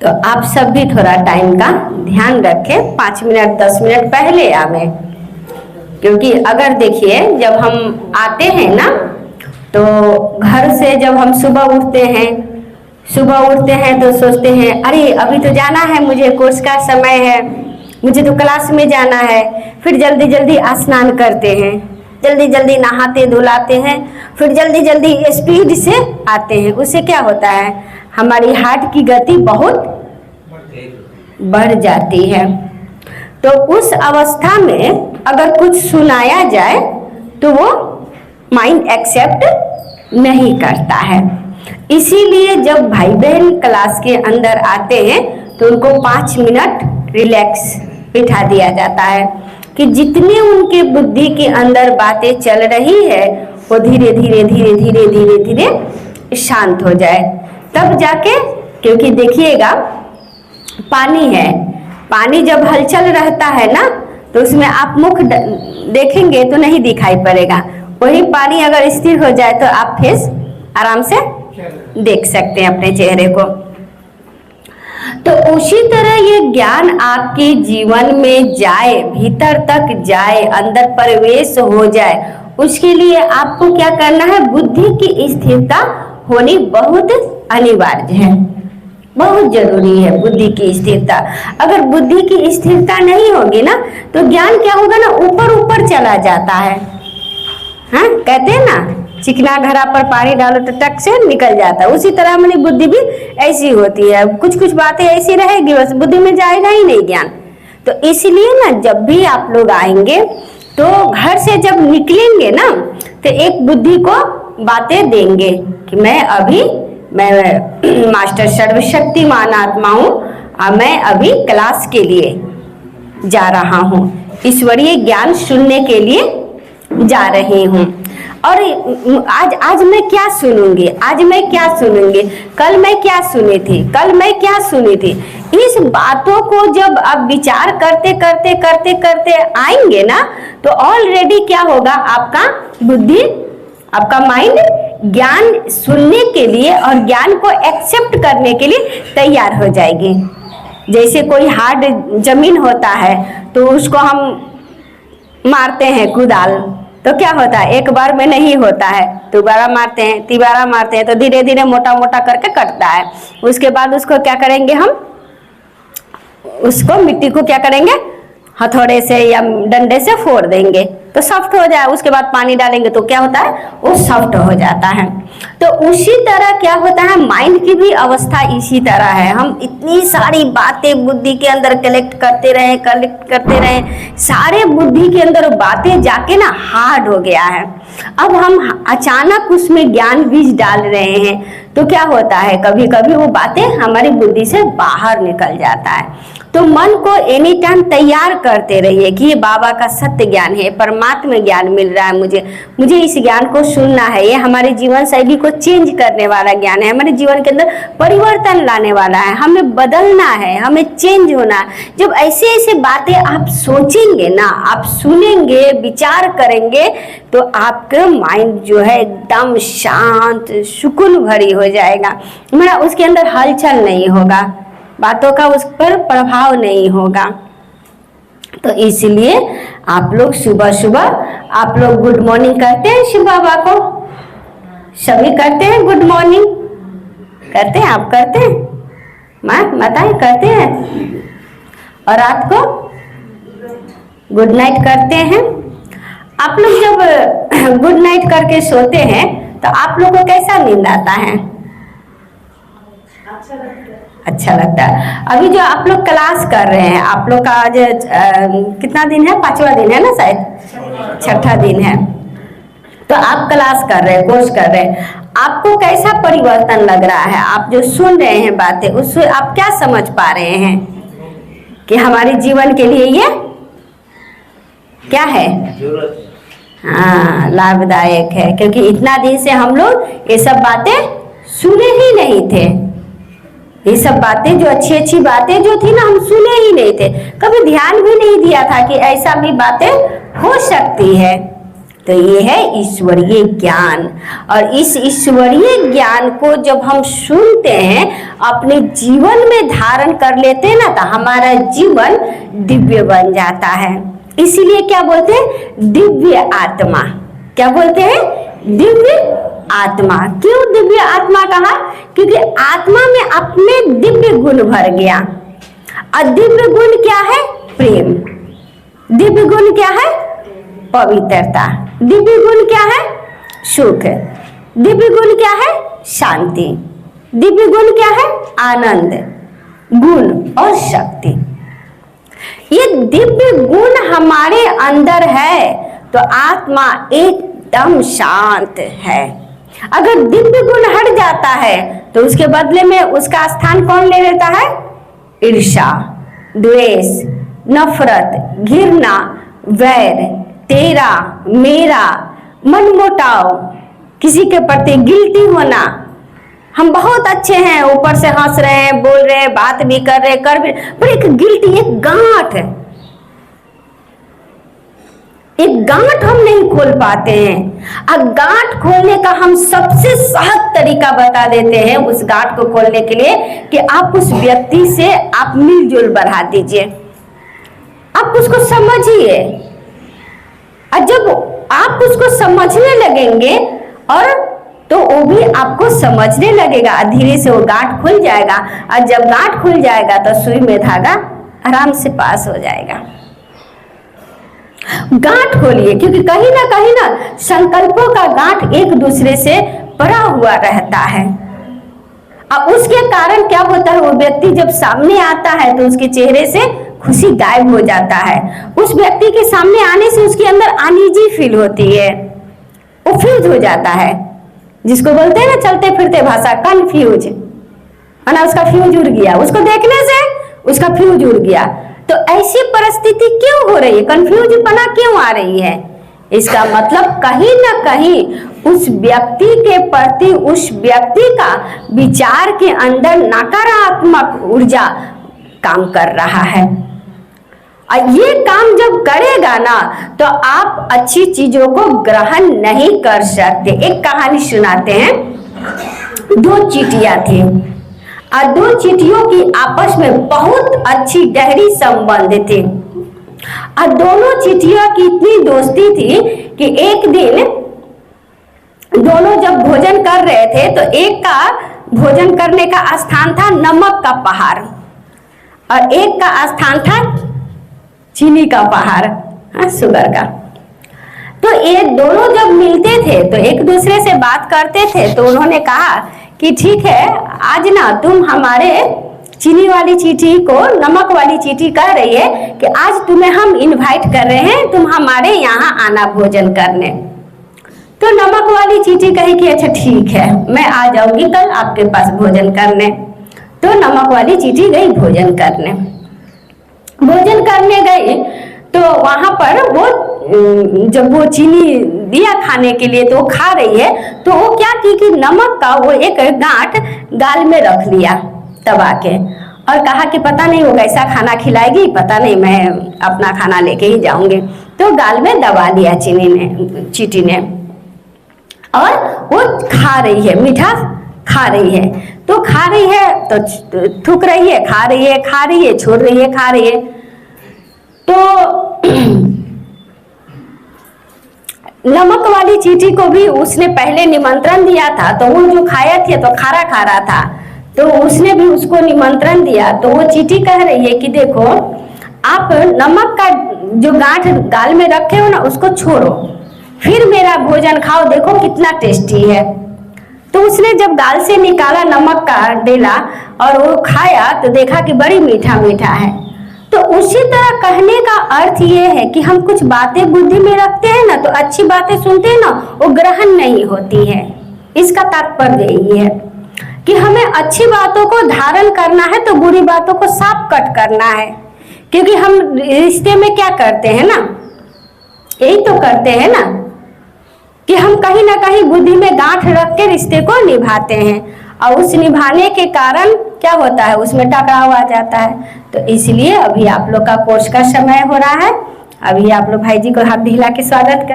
तो आप सब भी थोड़ा टाइम का ध्यान रखें, 5 मिनट 10 मिनट पहले आवे। क्योंकि अगर देखिए जब हम आते हैं ना, तो घर से जब हम सुबह उठते हैं तो सोचते हैं अरे अभी तो जाना है, मुझे कोर्स का समय है, मुझे तो क्लास में जाना है। फिर जल्दी जल्दी स्नान करते हैं, जल्दी जल्दी नहाते धुलाते हैं, फिर जल्दी जल्दी स्पीड से आते हैं। उससे क्या होता है, हमारी हार्ट की गति बहुत बढ़ जाती है। तो उस अवस्था में अगर कुछ सुनाया जाए तो वो माइंड एक्सेप्ट नहीं करता है। इसीलिए जब भाई बहन क्लास के अंदर आते हैं तो उनको 5 मिनट रिलैक्स बिठा दिया जाता है कि जितने उनके बुद्धि के अंदर बातें चल रही है वो धीरे धीरे धीरे धीरे धीरे धीरे शांत हो जाए, तब जाके। क्योंकि देखिएगा पानी है, पानी जब हलचल रहता है ना तो उसमें आप मुख देखेंगे तो नहीं दिखाई पड़ेगा। वही पानी अगर स्थिर हो जाए तो आप फेस आराम से देख सकते हैं अपने चेहरे को। तो उसी तरह ये ज्ञान आपके जीवन में जाए, भीतर तक जाए, अंदर प्रवेश हो जाए, उसके लिए आपको क्या करना है, बुद्धि की स्थिरता होनी बहुत अनिवार्य है, बहुत जरूरी है बुद्धि की स्थिरता। अगर बुद्धि की स्थिरता नहीं होगी ना तो ज्ञान क्या होगा ना, ऊपर ऊपर चला जाता है। हाँ, कहते हैं ना चिकना घड़ा पर पानी डालो तो टक से निकल जाता है। उसी तरह हमारी बुद्धि भी ऐसी होती है, कुछ कुछ बातें ऐसी रहेगी, बस बुद्धि में जाएगा ही नहीं ज्ञान। तो इसलिए ना जब भी आप लोग आएंगे तो घर से जब निकलेंगे ना तो एक बुद्धि को बातें देंगे कि मैं मास्टर सर्वशक्तिमान आत्मा हूँ, मैं अभी क्लास के लिए जा रहा हूँ, ईश्वरीय ज्ञान सुनने के लिए जा रही हूँ। और आज मैं क्या सुनूंगी, आज मैं क्या सुनूंगी, कल मैं क्या सुनी थी, कल मैं क्या सुनी थी। इस बातों को जब आप विचार करते करते करते करते आएंगे ना तो ऑलरेडी क्या होगा, आपका बुद्धि, आपका माइंड ज्ञान सुनने के लिए और ज्ञान को एक्सेप्ट करने के लिए तैयार हो जाएगी। जैसे कोई हार्ड जमीन होता है तो उसको हम मारते हैं कुदाल, तो क्या होता है, एक बार में नहीं होता है, दोबारा मारते हैं, तिबारा मारते हैं, तो धीरे धीरे मोटा मोटा करके कटता है। उसके बाद उसको क्या करेंगे, हम उसको मिट्टी को क्या करेंगे, हथौड़े से या डंडे से फोड़ देंगे तो सॉफ्ट हो जाए। उसके बाद पानी डालेंगे तो क्या होता है, वो सॉफ्ट हो जाता है। तो उसी तरह क्या होता है, माइंड की भी अवस्था इसी तरह है। हम इतनी सारी बातें बुद्धि के अंदर कलेक्ट करते रहे, सारे बुद्धि के अंदर बातें जाके ना हार्ड हो गया है। अब हम अचानक उसमें ज्ञान बीज डाल रहे हैं तो क्या होता है, कभी कभी वो बातें हमारी बुद्धि से बाहर निकल जाता है। तो मन को एनी टाइम तैयार करते रहिए कि ये बाबा का सत्य ज्ञान है, परमात्मा ज्ञान मिल रहा है, मुझे इस ज्ञान को सुनना है, ये हमारे जीवन शैली को चेंज करने वाला ज्ञान है, हमारे जीवन के अंदर परिवर्तन लाने वाला है, हमें बदलना है, हमें चेंज होना है। जब ऐसे ऐसे बातें आप सोचेंगे ना, आप सुनेंगे, विचार करेंगे तो आपका माइंड जो है एकदम शांत सुकून भरी हो जाएगा, मेरा उसके अंदर हलचल नहीं होगा, बातों का उस पर प्रभाव नहीं होगा। तो इसलिए आप लोग सुबह सुबह आप लोग गुड मॉर्निंग करते हैं शिव बाबा को, सभी करते हैं गुड मॉर्निंग, करते हैं, आप करते हैं, माँ बताएं करते हैं। और रात को गुड नाइट करते हैं। आप लोग जब गुड नाइट करके सोते हैं तो आप लोग को कैसा नींद आता है, अच्छा लगता है। अभी जो आप लोग क्लास कर रहे हैं, आप लोग का आज कितना दिन है, 5वां दिन है ना, शायद 6ठा दिन है। तो आप क्लास कर रहे हैं, कोर्स कर रहे हैं, आपको कैसा परिवर्तन लग रहा है, आप जो सुन रहे हैं बातें उससे आप क्या समझ पा रहे हैं कि हमारे जीवन के लिए ये क्या है, हाँ लाभदायक है। क्योंकि इतना दिन से हम लोग ये सब बातें सुने ही नहीं थे, ये सब बातें जो अच्छी अच्छी बातें जो थी ना हम सुने ही नहीं थे, कभी ध्यान भी नहीं दिया था कि ऐसा भी बातें हो सकती है। तो ये है ईश्वरीय ज्ञान, और इस ईश्वरीय ज्ञान को जब हम सुनते हैं अपने जीवन में धारण कर लेते हैं ना, तो हमारा जीवन दिव्य बन जाता है। इसीलिए क्या बोलते हैं? दिव्य आत्मा। क्या बोलते हैं? दिव्य आत्मा। क्यों दिव्य आत्मा कहा? क्योंकि आत्मा में अपने दिव्य गुण भर गया। और दिव्य गुण क्या है? प्रेम। दिव्य गुण क्या है? पवित्रता। दिव्य गुण क्या है? सुख। दिव्य गुण क्या है? शांति। दिव्य गुण क्या है? आनंद, गुण और शक्ति। ये दिव्य गुण हमारे अंदर है तो आत्मा एकदम शांत है। अगर दिव्य गुण हट जाता है तो उसके बदले में उसका स्थान कौन ले लेता है? ईर्ष्या, द्वेष, नफरत, घृणा, वैर, तेरा, मेरा, मनमुटाव, किसी के प्रति गिल्टी होना। हम बहुत अच्छे हैं, ऊपर से हंस रहे हैं, बोल रहे हैं, बात भी कर रहे हैं, कर भी, पर एक गिल्टी, एक गांठ, एक गांठ हम नहीं खोल पाते हैं। अब गांठ खोलने का हम सबसे सहज तरीका बता देते हैं उस गांठ को खोलने के लिए कि आप उस व्यक्ति से आप मिलजुल बढ़ा दीजिए, आप उसको समझिए। और जब आप उसको समझने लगेंगे और तो वो भी आपको समझने लगेगा, धीरे से वो गांठ खुल जाएगा। और जब गांठ खुल जाएगा तो सुई में धागा आराम से पास हो जाएगा। गांठ खोलिए, क्योंकि कहीं ना संकल्पों का गांठ एक दूसरे से पड़ा हुआ रहता है। और उसके कारण क्या होता है? वो व्यक्ति जब सामने आता है तो उसके चेहरे से खुशी गायब हो जाता है। उस व्यक्ति के सामने आने से उसके अंदर अनईजी फील होती है, वो फ्यूज हो जाता है, जिसको बोलते हैं ना चलते फिरते भाषा, कंफ्यूज, है ना, उसका फ्यूज उड़ गया, उसको देखने से उसका फ्यूज उड़ गया। तो ऐसी परिस्थिति क्यों हो रही है? कंफ्यूज पना क्यों आ रही है? इसका मतलब कहीं ना कहीं उस व्यक्ति के प्रति उस व्यक्ति का विचार के अंदर नकारात्मक ऊर्जा काम कर रहा है। और ये काम जब करेगा ना तो आप अच्छी चीजों को ग्रहण नहीं कर सकते। एक कहानी सुनाते हैं। दो चींटियां थी और दो चींटियों की आपस में बहुत अच्छी गहरी संबंध थी। और दोनों चींटियों की इतनी दोस्ती थी कि एक दिन दोनों जब भोजन कर रहे थे तो एक का भोजन करने का स्थान था नमक का पहाड़ और एक का स्थान था चीनी का पहाड़, शुगर का। तो ये दोनों जब मिलते थे तो एक दूसरे से बात करते थे। तो उन्होंने कहा कि ठीक है, आज ना तुम हमारे चीनी वाली चींटी को नमक वाली चींटी कह रही है कि आज तुम्हें हम इनवाइट कर रहे हैं, तुम हमारे यहाँ आना भोजन करने। तो नमक वाली चींटी कही कि अच्छा ठीक है, मैं आ जाऊंगी कल आपके पास भोजन करने। तो नमक वाली चींटी गई भोजन करने। भोजन करने गई तो वहां पर वो जब वो चीनी दिया खाने के लिए तो वो खा रही है, तो वो क्या की कि नमक का वो एक गांठ गाल में रख लिया दबा के और कहा कि पता नहीं वो कैसा खाना खिलाएगी, पता नहीं, मैं अपना खाना लेके ही जाऊंगी। तो गाल में दबा लिया चींटी ने और वो खा रही है, मीठा खा रही है। तो खा रही है तो थूक रही है, खा रही है, खा रही है, छोड़ रही है, खा रही है। तो नमक वाली चींटी को भी उसने पहले निमंत्रण दिया था, तो वो जो खाया थे तो खारा खा रहा था, तो उसने भी उसको निमंत्रण दिया। तो वो चींटी कह रही है कि देखो, आप नमक का जो गांठ गाल में रखे हो ना उसको छोड़ो, फिर मेरा भोजन खाओ, देखो कितना टेस्टी है। तो उसने जब गाल से निकाला नमक का डेला और वो खाया तो देखा कि बड़ी मीठा मीठा है। तो उसी तरह कहने का अर्थ ये है कि हम कुछ बातें बुद्धि में रखते हैं ना, तो अच्छी बातें सुनते हैं ना, वो ग्रहण नहीं होती है। इसका तात्पर्य यही है कि हमें अच्छी बातों को धारण करना है तो बुरी बातों को साफ कट करना है। क्योंकि हम रिश्ते में क्या करते हैं ना, यही तो करते हैं ना कि हम कहीं ना कहीं बुद्धि में गांठ रख के रिश्ते को निभाते हैं और उस निभाने के कारण क्या होता है, उसमें टकराव आ जाता है। तो इसलिए अभी आप लोग का कोर्स का समय हो रहा है। अभी आप लोग भाई जी को हाथ हिला के स्वागत कर